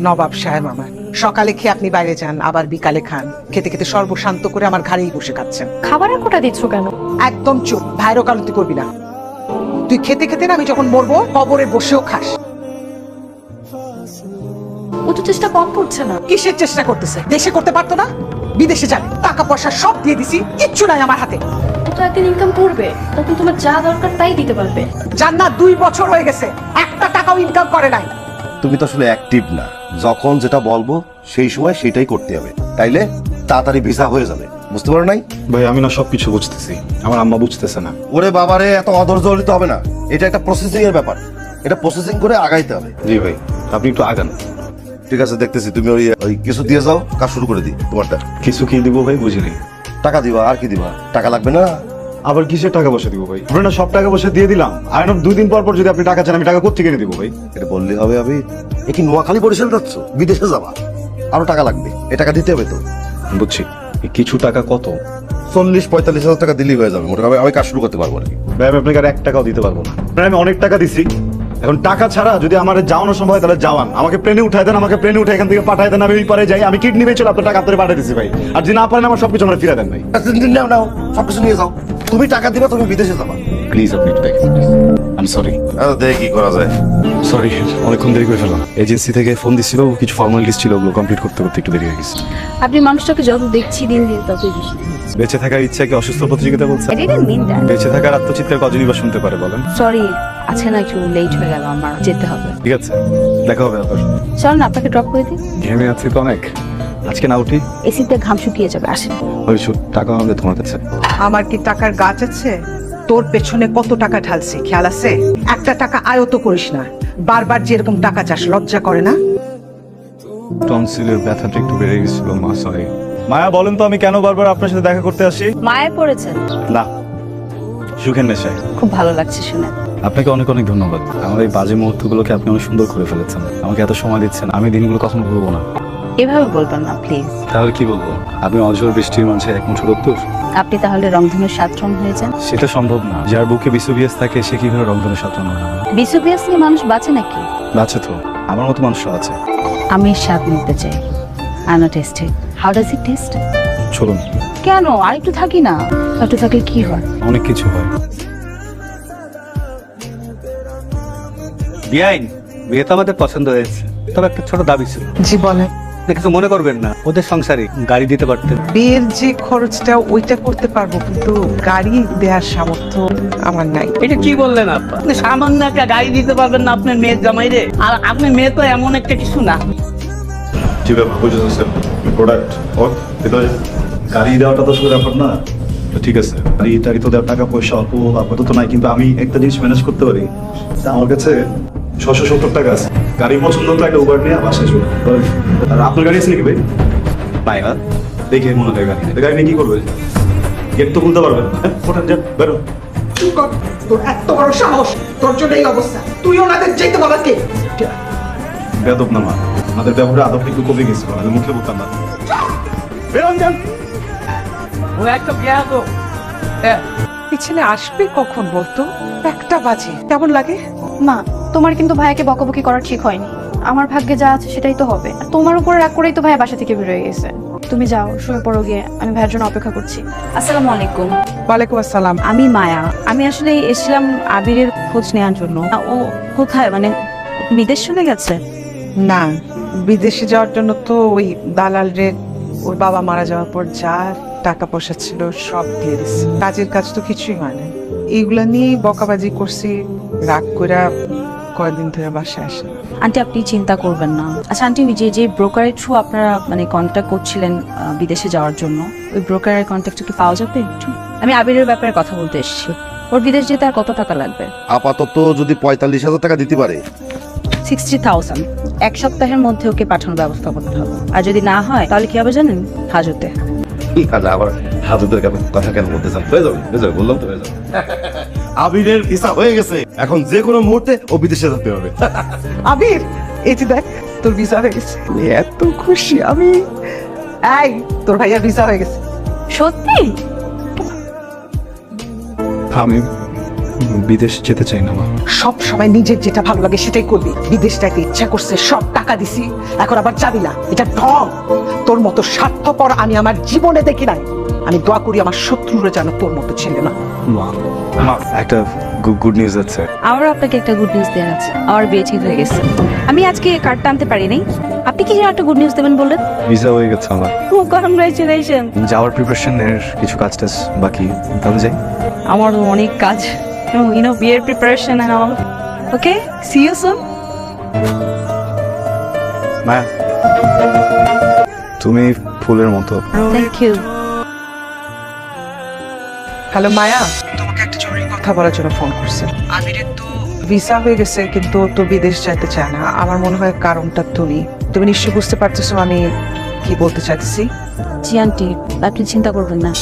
নবাব সাহেব আমার সকালে খেয়ে আপনি বাইরে যান, আবার বিকালে খান। খেতে খেতে সর্বশান্ত করে আমার ঘাড়েই বসে খাচ্ছেন। খাবারের কোটা দিচ্ছ কেন? একদম চুপ, ভাইরও কালতি করবি না। তুই খেতে খেতে না আমি যখন মরবো কবরে বসেও খাস। ও তো চেষ্টা কম করছে না। কিসের চেষ্টা করতেছে? দেশে করতে পারতো না? বিদেশে যাবে, টাকা পয়সা সব দিয়ে দিছি, কিচ্ছু নাই আমার হাতে। ও তো একদিন ইনকাম করবে, তখন তোমার যা দরকার তাই দিতে পারবে। জান্নাত 2 বছর হয়ে গেছে, একটা টাকাও ইনকাম করে নাই। তুমি তো আসলে অ্যাক্টিভ না। যখন যেটা বলবো সেই সময় সেটাই করতে হবে, তাইলে তাড়াতাড়ি ভিসা হয়ে যাবে। বুঝতে পারো নাই? ভাই আমি না সবকিছু বুঝতেছি, আমার আম্মা বুঝতেছে না। ওরে বাবারে, এত অধৈর্য হলে তো হবে না। এটা একটা প্রসেসিং এর ব্যাপার, এটা প্রসেসিং করে আগাইতে হবে। জি ভাই, আপনি একটু আগান। ঠিক আছে, দেখতেছি। তুমি ওই কিছু দিয়ে যাও, কাজ শুরু করে দিই। তোমারটা কিছু কি দিব ভাই বুঝিনি। টাকা দিবা, আর কি দিবা? টাকা লাগবে না? আবার কিসের টাকা পয়সা দিব ভাই? আপনার না সব টাকা পয়সা দিয়ে দিলাম, আর 2 দিন পর পর যদি আপনি টাকা চান আমি টাকা কোথেকে এনে দিব ভাই? এটা বললে হবে? আমি এ কি নোয়াখালী বরিশাল যাচ্ছ? বিদেশে যাবা, আরো টাকা লাগবে। এ টাকা দিতে হবে তো। বুঝছি, এই কিছু টাকা কত? 40-45 হাজার টাকা দিলেই হয়ে যাবে মোটামুটি। আমি কাজ শুরু করতে পারবো আর কি। ভাই আমি আপনাকে আর 1 টাকাও দিতে পারবো না। আপনার আমি অনেক টাকা দিছি, এখন টাকা ছাড়া যদি আমার যাওয়ানো সম্ভব হয় তাহলে যাওয়ান। আমাকে প্লেনে উঠাই দেন, আমাকে প্লেনে উঠে এখান থেকে পাঠাই দেন, আমি ওই পারে যাই। আমি কিডনি বেচে আপনার টাকা আপনার পাঠিয়ে দিছি ভাই। আর যদি না পারেন আমার সবকিছু আমার ফিরে দেন ভাই। নাও নাও, সবকিছু নিয়ে যাও। তুমি টাকা দিবা, তুমি বিদেশে যাবা। প্লিজ আপনি একটু দেখেন। I am sorry. দেখে কি করা যায়। সরি, অনেকক্ষণ দেরি করে ফেললাম। এজেন্সি থেকে ফোন দিছিল, কিছু ফর্মালিটিস ছিল, ওগুলো কমপ্লিট করতে করতে একটু দেরি হয়ে গেছে। আপনি মানুষটাকে যত দেখছি দিন দিন ততই বেশি। বেঁচে থাকার ইচ্ছা কি অসুস্থ প্রতিযোগিতা বলছে? I didn't mean that. বেঁচে থাকার আত্মচিৎকার কজনই বা শুনতে পারে বলেন? সরি, আজকে না একটু লেট হয়ে গেল, আমার যেতে হবে। ঠিক আছে, দেখা হবে আবার। চল না, আপনাকে ড্রপ করে দিই। ঘেমে আছি তো অনেক, আজকে না উঠি। এসিতে ঘাম শুকিয়ে যাবে, আসেন। ওই টাকা হবে তোমার কাছে? আমার কি টাকার গাছ আছে? তোর পেছনে কত টাকা ঢালছি খেয়াল আছে? একটা টাকা আয়ত করিস না। বারবার যেরকম টাকা চাস, লজ্জা করে না? টনসিলের ব্যথাটা একটু বেড়ে গেছিল মা, সরি। মায়া বলেন তো আমি কেন বারবার আপনার সাথে দেখা করতে আসি? মায়ে পড়েছেন? না, সুখের নেশায়। খুব ভালো লাগছে শুনে। আপনাকে অনেক অনেক ধন্যবাদ। আমার এই বাজে মুহূর্তগুলোকে আপনি অনেক সুন্দর করে ফেলেছেন, আমাকে এত সময় দিচ্ছেন। আমি দিনগুলো কখনো ভুলবো না। এভাবে বলবেন না প্লিজ। তাহলে কি বলবো? আপনি অঝোর বৃষ্টির মাঝে এক মুঠো রক্তর। আপনি তাহলে রংধনুর 7 রং হয়ে যান। সেটা সম্ভব না। যার বুকে বিশ্ববিয়াস থাকে সে কিভাবে রংধনু সাঁতরানো হয়? বিসুবিয়াস নিয়ে মানুষ বাঁচে নাকি? আছে তো, আমার মতো মানুষও আছে। আমি স্বাদ নিতে চাই। I test it. How does it test? চলুন। কেন? আর একটু থাকি না। একটু থাকলে কি হয়? অনেক কিছু হয়। বিআইন, বিয়ে তো আমাদের পছন্দ হয়েছে, তবে একটা ছোট দাবি ছিল। জি বলে। কিছু মনে করবেন না, ওদের সংসারে গাড়ি দিতে পারতেন। বিয়ের যে খরচটা ওইটা করতে পারবো, কিন্তু গাড়ি দেওয়ার সামর্থ্য আমার নাই। এটা কি বললেন আপা? আপনি সামান্য একটা গাড়ি দিতে পারবেন না আপনার মেয়ের জামাইরে? আর আপনার মেয়ে তো এমন একটা কিছু না। যেভাবে বুঝেছেন প্রোডাক্ট ওর ভিতরে গাড়ি দেওয়াটা তো শুধু ব্যাপার না। তো ঠিক আছে, গাড়ি তো দেওয়ার টাকা পয়সা অল্প আপাতত নাই, কিন্তু আমি একটা জিনিস ম্যানেজ করতে পারি। আমার কাছে 670 টাকা আছে। গাড়ি পছন্দ তো একটা উবার নিয়ে বাসায় চলে। আর আপনার গাড়ি আছে নাকি ভাই? নাই না, দেখে মনে হয় গাড়ি। গাড়ি নিয়ে কি করবে? গেট তো খুলতে পারবেন না। ওঠেন, যান, বেরো। তোর এত বড় সাহস, তোর জন্য এই অবস্থা। তুই ওনাদের যেতে বলার কে? বেদব না মা, আমাদের ব্যবহারে আদব একটু কমে গেছিল, আমি মুখে বলতাম না। বেরোন, যান। ও একটা বিয়া তো। পিছনে আসবে কখন বলতো? 1টা বাজে। কেমন লাগে? মা, তোমার কিন্তু ভাইয়াকে বকাবকি করা ঠিক হয়নি। আমার ভাগ্যে যা আছে সেটাই তো হবে। আর তোমার উপরে রাগ করেই তো ভাইয়া বাসা থেকে বের হয়ে গেছে। তুমি যাও, শুয়ে পড়ো গিয়ে। আমি ভাইয়ের জন্য অপেক্ষা করছি। আসসালামু আলাইকুম। ওয়ালাইকুম আসসালাম। আমি মায়া। আমি আসলে এসেছিলাম আবিরের খোঁজ নেওয়ার জন্য। ও কোথায়, মানে বিদেশ চলে গেছে? না, বিদেশে যাওয়ার জন্য তো ওই দালালরে ওর বাবা মারা যাওয়ার পর যা টাকা পয়সা ছিল সব দিয়ে দিচ্ছে। কাজের কাজ তো কিছুই হয় না। এইগুলা নিয়ে বকাবাজি করছি, রাগ করে কয়েকদিন ধরে বাসায় আসে। আন্টি আপনি চিন্তা করবেন না। আচ্ছা আন্টি, ওই যে ব্রোকারের থ্রু আপনারা মানে কন্ট্যাক্ট করছিলেন বিদেশে যাওয়ার জন্য, ওই ব্রোকারের কন্ট্যাক্টটা কি পাওয়া যাবে একটু? আমি আবিরের ব্যাপারে কথা বলতে এসেছি। ওর বিদেশ যেতে আর কত টাকা লাগবে? আপাতত যদি 45,000 টাকা দিতে পারে। 60,000। 1 সপ্তাহের মধ্যে ওকে পাঠানোর ব্যবস্থা করতে হবে। আর যদি না হয় তাহলে কি হবে জানেন? হাজতে। আবার হাজতের কথা কেন বলতেছেন? হয়ে যাবে, হয়ে যাবে, বললাম তো হয়ে যাবে। আবিরের ভিসা হয়ে গেছে, এখন যে কোনো মুহূর্তে ও বিদেশে যেতে হবে। আবির, এই যে দেখ, তোর ভিসা হয়ে গেছে। আমি এত খুশি। আমি এই, তোর ভাইয়ার ভিসা হয়ে গেছে। সত্যি? আমি বিদেশ যেতে চাই না মা। সব সময় নিজের যেটা ভালো লাগে সেটাই করবি। বিদেশ যাইতে ইচ্ছা করছে, সব টাকা দিছি, এখন আবার যাবি না, এটা ঢং। তোর মতো স্বার্থপর আমি আমার জীবনে দেখি নাই। আমি দোয়া করি আমার শত্রুরা যেন তোর মতো ছেলে না। মা মা একটা গুড নিউজ আছে। আমারও আপনাকে একটা গুড নিউজ দেওয়ার আছে, আমার বিয়ে ঠিক হয়ে গেছে। আমি আজকে কার্ডটা আনতে পারি নাই, আপনি কি যেন একটা গুড নিউজ দেবেন বললেন? ভিসা হয়ে গেছে আমার। কংগ্রাচুলেশন। যাওয়ার প্রিপারেশনের কিছু কাজ টাজ বাকি, তাহলে যাই। আমারও অনেক কাজ, বিয়ের preparation and all. Okay, see you soon. Maya, তুমি ফুলের মতো। Thank you. হ্যালো মায়া, তোমাকে একটা জরুরি কথা বলার জন্য ফোন করছে। আমিরের তো ভিসা হয়ে গেছে, কিন্তু ও তো বিদেশ যেতে চায় না। আমার মনে হয় কারণটা তুমি নিশ্চয়ই বুঝতে পারতেছো আমি কি বলতে চাইছি। জি আন্টি, আপনি চিন্তা করবেন না।